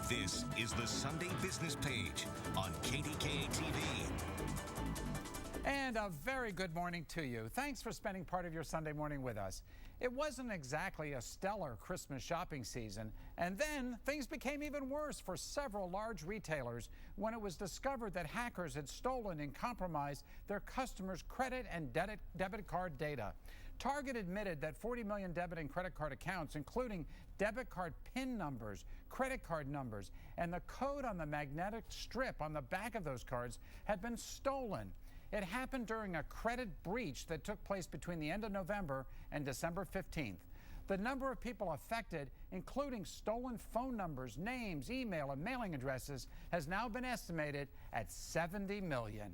This is the Sunday Business Page on KDKA TV. And a very good morning to you. Thanks for spending part of your Sunday morning with us. It wasn't exactly a stellar Christmas shopping season, and then things became even worse for several large retailers when it was discovered that hackers had stolen and compromised their customers' credit and debit card data. Target admitted that 40 million debit and credit card accounts, including debit card PIN numbers, credit card numbers, and the code on the magnetic strip on the back of those cards, had been stolen. It happened during a credit breach that took place between the end of November and December 15th. The number of people affected, including stolen phone numbers, names, email, and mailing addresses, has now been estimated at 70 million.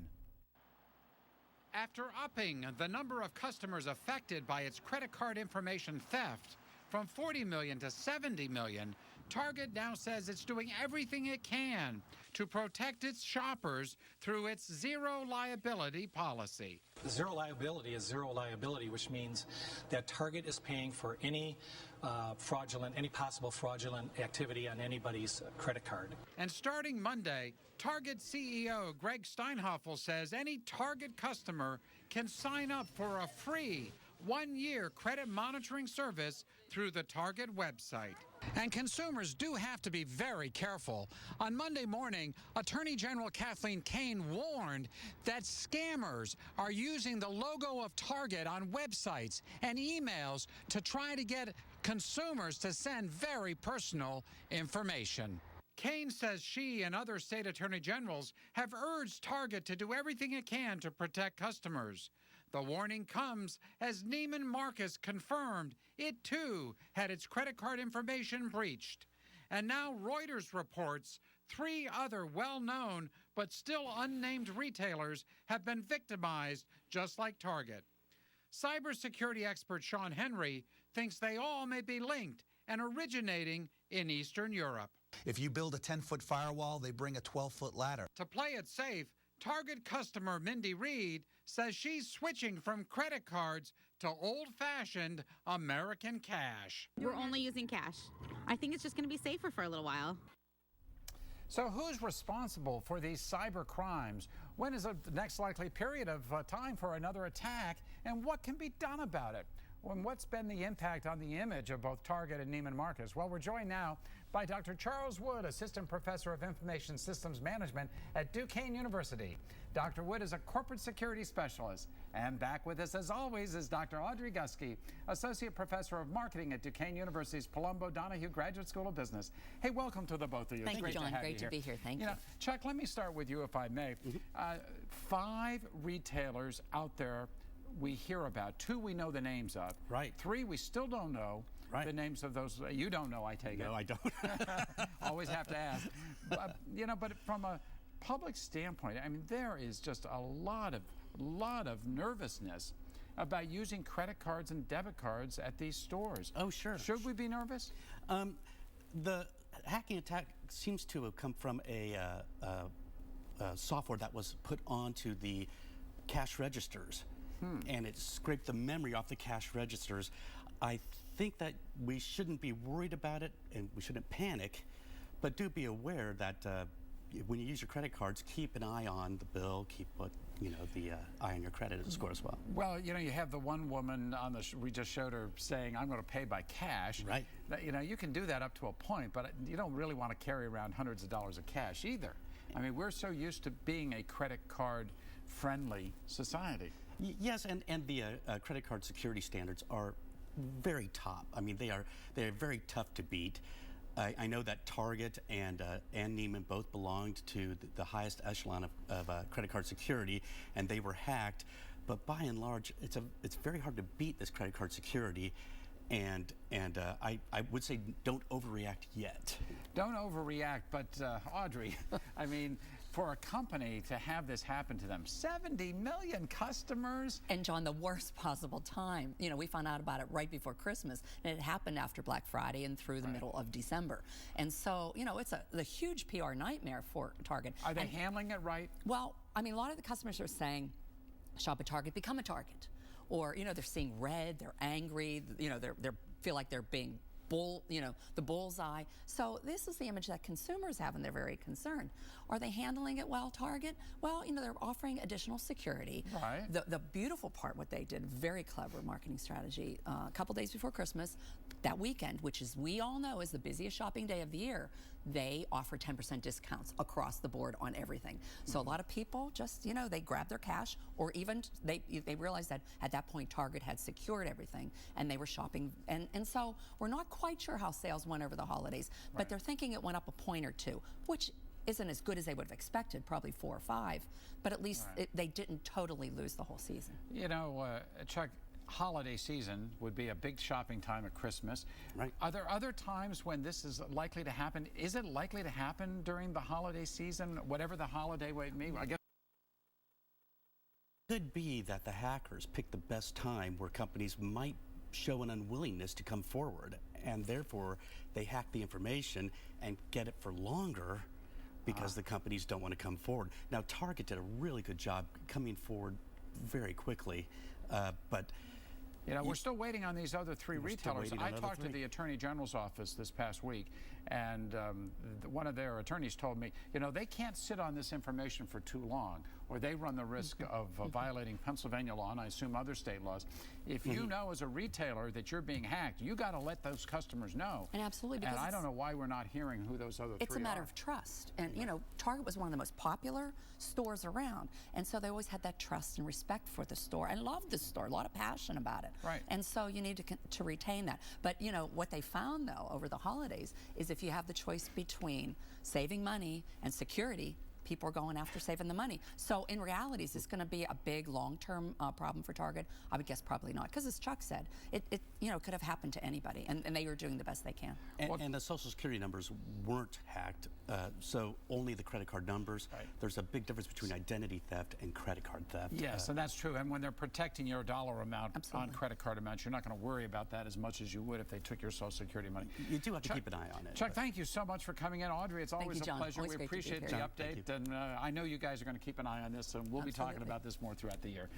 After upping the number of customers affected by its credit card information theft from 40 million to 70 million, Target now says it's doing everything it can to protect its shoppers through its zero liability policy. Zero liability is zero liability, which means that Target is paying for any possible fraudulent activity on anybody's credit card. And starting Monday, Target CEO Greg Steinhoffel says any Target customer can sign up for a free one-year credit monitoring service through the Target website. And consumers do have to be very careful. On Monday morning, Attorney General Kathleen Kane warned that scammers are using the logo of Target on websites and emails to try to get consumers to send very personal information. Kane says she and other state attorney generals have urged Target to do everything it can to protect customers. The warning comes as Neiman Marcus confirmed it too had its credit card information breached. And now Reuters reports 3 other well-known but still unnamed retailers have been victimized just like Target. Cybersecurity expert Sean Henry thinks they all may be linked and originating in Eastern Europe. If you build a 10-foot firewall, they bring a 12-foot ladder. To play it safe, Target customer Mindy Reed says she's switching from credit cards to old-fashioned American cash. We're only using cash. I think it's just going to be safer for a little while. So who's responsible for these cyber crimes? When is the next likely period of time for another attack? And what can be done about it? And what's been the impact on the image of both Target and Neiman Marcus? Well, we're joined now by Dr. Charles Wood, Assistant Professor of Information Systems Management at Duquesne University. Dr. Wood is a corporate security specialist. And back with us, as always, is Dr. Audrey Gusky, Associate Professor of Marketing at Duquesne University's Palumbo Donahue Graduate School of Business. Hey, welcome to the both of you. Thank you, John. Great to be here. Thank you. Chuck, let me start with you, if I may. 5 retailers out there we hear about. 2 we know the names of. Right. 3 we still don't know the names of those. You don't know, I take it. No, I don't. Always have to ask. But from a public standpoint, I mean, there is just a lot of nervousness about using credit cards and debit cards at these stores. Oh, sure. Should we be nervous? The hacking attack seems to have come from a software that was put onto the cash registers. And it scraped the memory off the cash registers. I think that we shouldn't be worried about it and we shouldn't panic, but do be aware that when you use your credit cards, keep an eye on the bill, keep the eye on your credit score as well. Well, you have the one woman on we just showed her saying, I'm going to pay by cash. Right. You can do that up to a point, but you don't really want to carry around hundreds of dollars of cash either. I mean, we're so used to being a credit card friendly society. Yes, and the credit card security standards are very top. I mean, they are very tough to beat. I know that Target and Neiman both belonged to the highest echelon of credit card security, and they were hacked. But by and large, it's very hard to beat this credit card security. And I would say don't overreact yet. Don't overreact, but Audrey, I mean, for a company to have this happen to them, 70 million customers. And John, the worst possible time. We found out about it right before Christmas, and it happened after Black Friday and through the middle of December. And so, it's a huge PR nightmare for Target. Are they handling it right? Well, I mean, a lot of the customers are saying, shop at Target, become a Target. Or, they're seeing red, they're angry, they feel like they're being the bullseye. So this is the image that consumers have, and they're very concerned. Are they handling it well, Target? Well, they're offering additional security. Right. The beautiful part, what they did, very clever marketing strategy. A couple days before Christmas, that weekend, which is we all know is the busiest shopping day of the year, they offer 10% discounts across the board on everything. So a lot of people just, they grab their cash, or even they realized that at that point Target had secured everything and they were shopping. And so we're not quite sure how sales went over the holidays, but they're thinking it went up a point or two, which isn't as good as they would have expected, probably 4 or 5, but at least they didn't totally lose the whole season. Chuck, holiday season would be a big shopping time at Christmas. Right. Are there other times when this is likely to happen? Is it likely to happen during the holiday season, whatever the holiday may be? I guess It could be that the hackers pick the best time where companies might show an unwillingness to come forward, and therefore they hack the information and get it for longer because the companies don't want to come forward. Now, Target did a really good job coming forward very quickly, but we're still waiting on these other 3 retailers. I talked to the Attorney General's office this past week, and one of their attorneys told me, they can't sit on this information for too long, or they run the risk of violating Pennsylvania law, and I assume other state laws. If you know as a retailer that you're being hacked, you got to let those customers know. And absolutely, because I don't know why we're not hearing who those other 3 are. It's a matter of trust. And, Target was one of the most popular stores around. And so they always had that trust and respect for the store and loved the store, a lot of passion about it. Right. And so you need to retain that. But, what they found, though, over the holidays is if you have the choice between saving money and security, people are going after saving the money. So in reality, is this going to be a big long-term problem for Target? I would guess probably not, because as Chuck said, it could have happened to anybody, and they were doing the best they can. And the Social Security numbers weren't hacked, so only the credit card numbers. Right. There's a big difference between identity theft and credit card theft. Yes, and that's true. And when they're protecting your dollar amount on credit card amounts, you're not going to worry about that as much as you would if they took your Social Security money. You do have to keep an eye on it. Chuck, thank you so much for coming in. Audrey, it's always you, a John. pleasure. Always We great to be appreciate here. the update, and I know you guys are going to keep an eye on this, and we'll be talking about this more throughout the year.